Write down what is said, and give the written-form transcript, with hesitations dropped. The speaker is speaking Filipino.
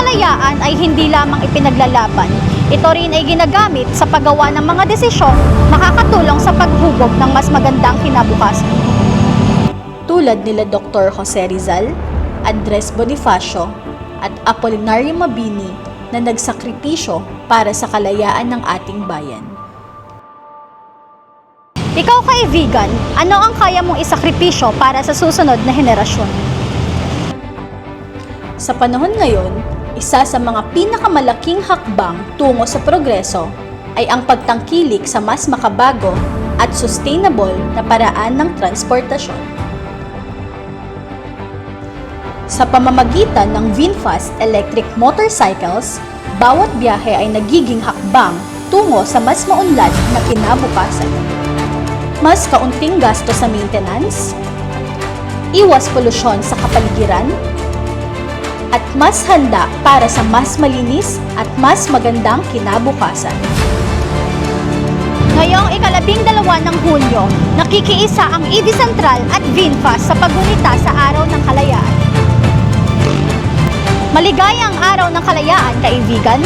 kalayaan ay hindi lamang ipinaglalaban, ito rin ay ginagamit sa paggawa ng mga desisyong makakatulong sa paghubog ng mas magandang kinabukasan. Tulad nila Dr. Jose Rizal, Andres Bonifacio, at Apolinario Mabini na nagsakripisyo para sa kalayaan ng ating bayan. Ikaw kaibigan, ano ang kaya mong isakripisyo para sa susunod na henerasyon? Sa panahon ngayon, isa sa mga pinakamalaking hakbang tungo sa progreso ay ang pagtangkilik sa mas makabago at sustainable na paraan ng transportasyon. Sa pamamagitan ng VinFast electric motorcycles, bawat biyahe ay nagiging hakbang tungo sa mas maunlad na kinabukasan. Mas kaunting gasto sa maintenance, iwas polusyon sa kapaligiran, at mas handa para sa mas malinis at mas magandang kinabukasan. Ngayong ika-12 ng Hunyo, nakikiisa ang EV Central at VinFast sa paggunita sa Araw ng Kalayaan. Maligayang Araw ng Kalayaan, kaibigan!